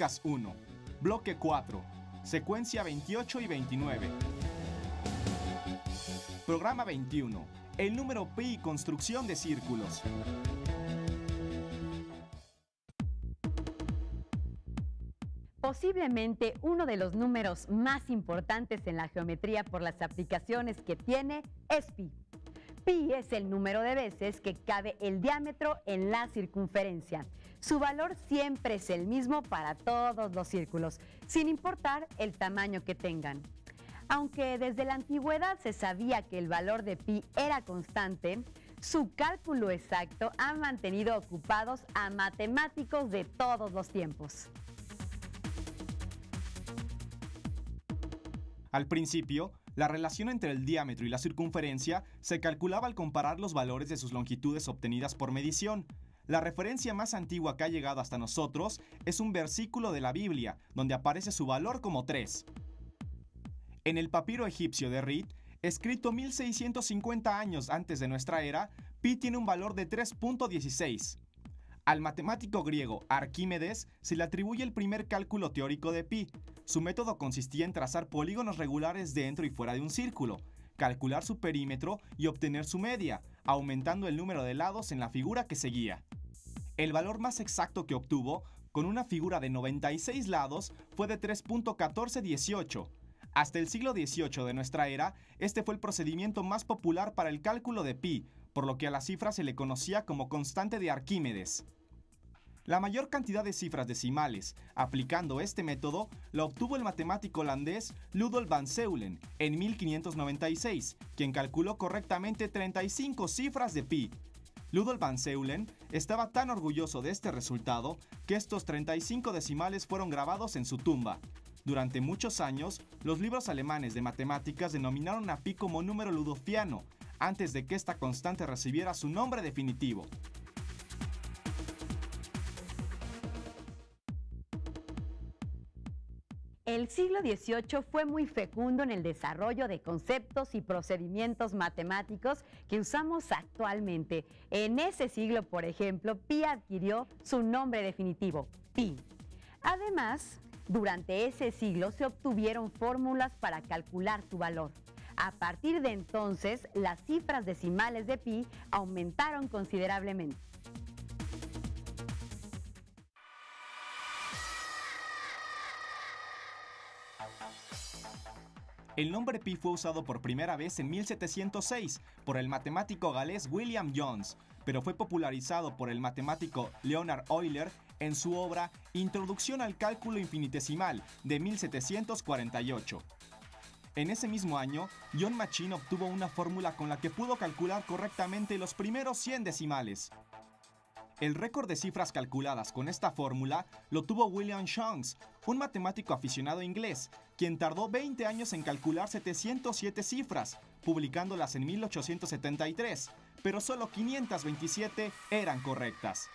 Podcast 1, Bloque 4, Secuencia 28 y 29. Programa 21, el número pi y construcción de círculos. Posiblemente uno de los números más importantes en la geometría por las aplicaciones que tiene es pi. Pi es el número de veces que cabe el diámetro en la circunferencia. Su valor siempre es el mismo para todos los círculos, sin importar el tamaño que tengan. Aunque desde la antigüedad se sabía que el valor de pi era constante, su cálculo exacto ha mantenido ocupados a matemáticos de todos los tiempos. Al principio, la relación entre el diámetro y la circunferencia se calculaba al comparar los valores de sus longitudes obtenidas por medición. La referencia más antigua que ha llegado hasta nosotros es un versículo de la Biblia, donde aparece su valor como 3. En el papiro egipcio de Rit, escrito 1650 años antes de nuestra era, pi tiene un valor de 3.16. Al matemático griego Arquímedes se le atribuye el primer cálculo teórico de pi. Su método consistía en trazar polígonos regulares dentro y fuera de un círculo, calcular su perímetro y obtener su media, aumentando el número de lados en la figura que seguía. El valor más exacto que obtuvo, con una figura de 96 lados, fue de 3.1418. Hasta el siglo XVIII de nuestra era, este fue el procedimiento más popular para el cálculo de pi, por lo que a la cifra se le conocía como constante de Arquímedes. La mayor cantidad de cifras decimales, aplicando este método, la obtuvo el matemático holandés Ludolf van Zeulen en 1596, quien calculó correctamente 35 cifras de pi. Ludolf van Zeulen estaba tan orgulloso de este resultado que estos 35 decimales fueron grabados en su tumba. Durante muchos años, los libros alemanes de matemáticas denominaron a pi como número ludolfiano, antes de que esta constante recibiera su nombre definitivo. El siglo XVIII fue muy fecundo en el desarrollo de conceptos y procedimientos matemáticos que usamos actualmente. En ese siglo, por ejemplo, pi adquirió su nombre definitivo, pi. Además, durante ese siglo se obtuvieron fórmulas para calcular su valor. A partir de entonces, las cifras decimales de pi aumentaron considerablemente. El nombre pi fue usado por primera vez en 1706 por el matemático galés William Jones, pero fue popularizado por el matemático Leonhard Euler en su obra Introducción al cálculo infinitesimal de 1748. En ese mismo año, John Machine obtuvo una fórmula con la que pudo calcular correctamente los primeros 100 decimales. El récord de cifras calculadas con esta fórmula lo tuvo William Shonks, un matemático aficionado inglés, quien tardó 20 años en calcular 707 cifras, publicándolas en 1873, pero solo 527 eran correctas.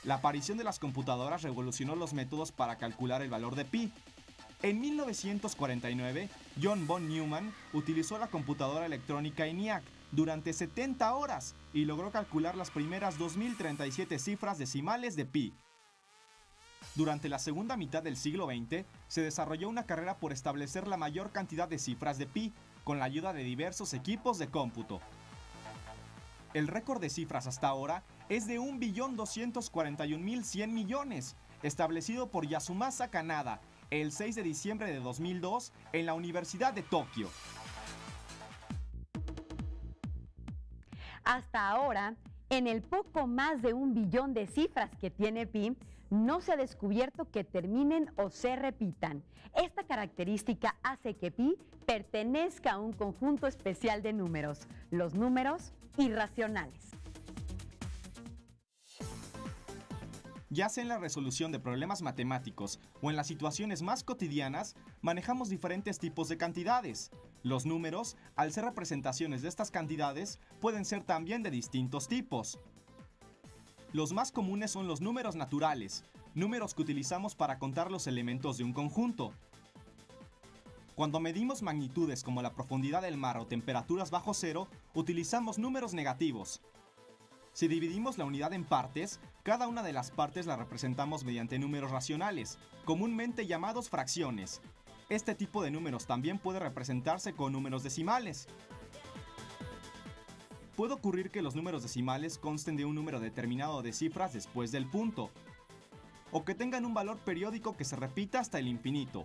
La aparición de las computadoras revolucionó los métodos para calcular el valor de pi. En 1949, John von Neumann utilizó la computadora electrónica ENIAC durante 70 horas y logró calcular las primeras 2037 cifras decimales de pi. Durante la segunda mitad del siglo XX, se desarrolló una carrera por establecer la mayor cantidad de cifras de pi, con la ayuda de diversos equipos de cómputo. El récord de cifras hasta ahora es de 1.241.100 millones, establecido por Yasumasa Kanada el 6 de diciembre de 2002 en la Universidad de Tokio. Hasta ahora, en el poco más de 1 billón de cifras que tiene pi, no se ha descubierto que terminen o se repitan. Esta característica hace que pi pertenezca a un conjunto especial de números, los números irracionales. Ya sea en la resolución de problemas matemáticos o en las situaciones más cotidianas, manejamos diferentes tipos de cantidades. Los números, al ser representaciones de estas cantidades, pueden ser también de distintos tipos. Los más comunes son los números naturales, números que utilizamos para contar los elementos de un conjunto. Cuando medimos magnitudes como la profundidad del mar o temperaturas bajo cero, utilizamos números negativos. Si dividimos la unidad en partes, cada una de las partes la representamos mediante números racionales, comúnmente llamados fracciones. Este tipo de números también puede representarse con números decimales. Puede ocurrir que los números decimales consten de un número determinado de cifras después del punto, o que tengan un valor periódico que se repita hasta el infinito,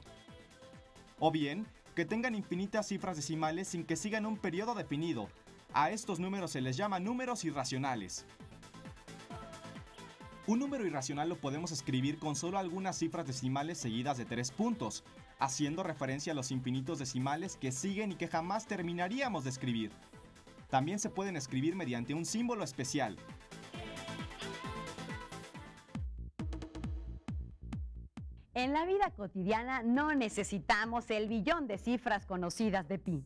o bien que tengan infinitas cifras decimales sin que sigan un periodo definido. A estos números se les llama números irracionales. Un número irracional lo podemos escribir con solo algunas cifras decimales seguidas de 3 puntos, haciendo referencia a los infinitos decimales que siguen y que jamás terminaríamos de escribir. También se pueden escribir mediante un símbolo especial. En la vida cotidiana no necesitamos el billón de cifras conocidas de pi.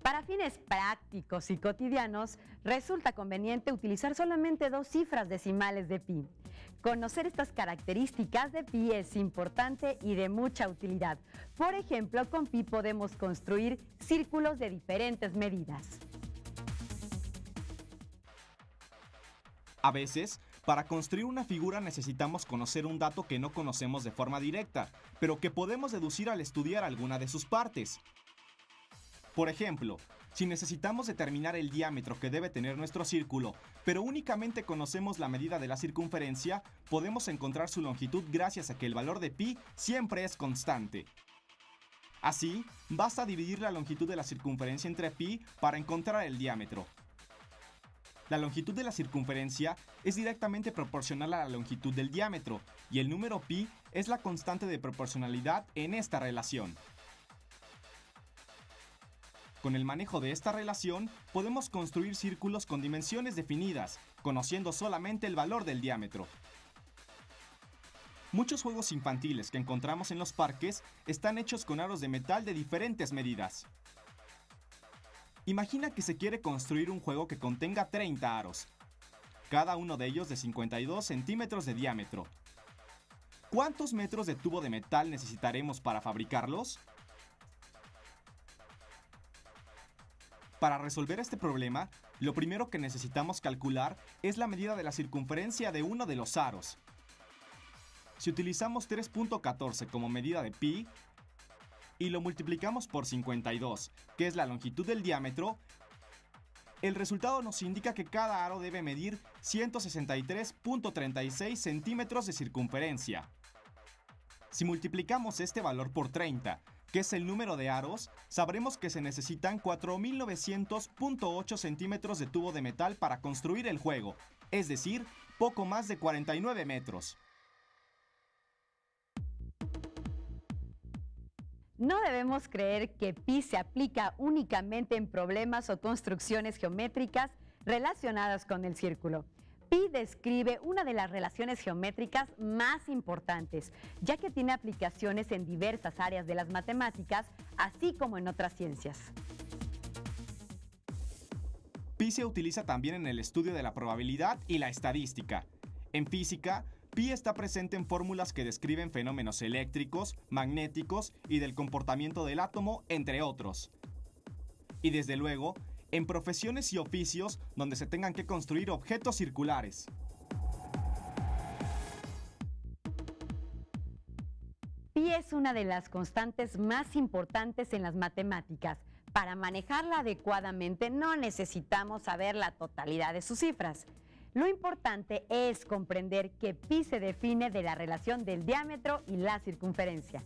Para fines prácticos y cotidianos, resulta conveniente utilizar solamente 2 cifras decimales de pi. Conocer estas características de pi es importante y de mucha utilidad. Por ejemplo, con pi podemos construir círculos de diferentes medidas. A veces, para construir una figura necesitamos conocer un dato que no conocemos de forma directa, pero que podemos deducir al estudiar alguna de sus partes. Por ejemplo, si necesitamos determinar el diámetro que debe tener nuestro círculo, pero únicamente conocemos la medida de la circunferencia, podemos encontrar su longitud gracias a que el valor de pi siempre es constante. Así, basta dividir la longitud de la circunferencia entre pi para encontrar el diámetro. La longitud de la circunferencia es directamente proporcional a la longitud del diámetro, y el número pi es la constante de proporcionalidad en esta relación. Con el manejo de esta relación, podemos construir círculos con dimensiones definidas, conociendo solamente el valor del diámetro. Muchos juegos infantiles que encontramos en los parques están hechos con aros de metal de diferentes medidas. Imagina que se quiere construir un juego que contenga 30 aros, cada uno de ellos de 52 centímetros de diámetro. ¿Cuántos metros de tubo de metal necesitaremos para fabricarlos? Para resolver este problema, lo primero que necesitamos calcular es la medida de la circunferencia de uno de los aros. Si utilizamos 3.14 como medida de pi y lo multiplicamos por 52, que es la longitud del diámetro, el resultado nos indica que cada aro debe medir 163.36 centímetros de circunferencia. Si multiplicamos este valor por 30, que es el número de aros, sabremos que se necesitan 4.900.8 centímetros de tubo de metal para construir el juego, es decir, poco más de 49 metros. No debemos creer que pi se aplica únicamente en problemas o construcciones geométricas relacionadas con el círculo. Pi describe una de las relaciones geométricas más importantes, ya que tiene aplicaciones en diversas áreas de las matemáticas, así como en otras ciencias. Pi se utiliza también en el estudio de la probabilidad y la estadística. En física, pi está presente en fórmulas que describen fenómenos eléctricos, magnéticos y del comportamiento del átomo, entre otros. Y desde luego, en profesiones y oficios donde se tengan que construir objetos circulares. Pi es una de las constantes más importantes en las matemáticas. Para manejarla adecuadamente no necesitamos saber la totalidad de sus cifras. Lo importante es comprender que pi se define de la relación del diámetro y la circunferencia.